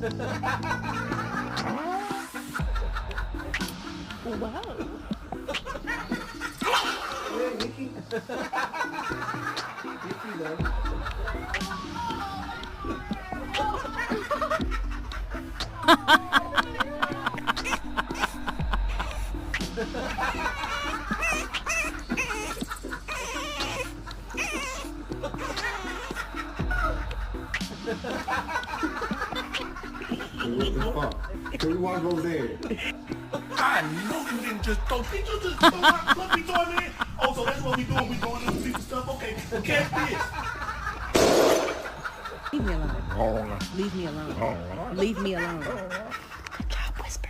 Wow. Hey, Nikki. Nikki, though. Hey, what the fuck? So you want to go there? I know you didn't just throw. Did you just throw what we doing there? Oh, so that's what we doing. We doing this piece of stuff. Okay, catch this. Leave me alone. Leave me alone. Leave me alone. Good job, Whisper.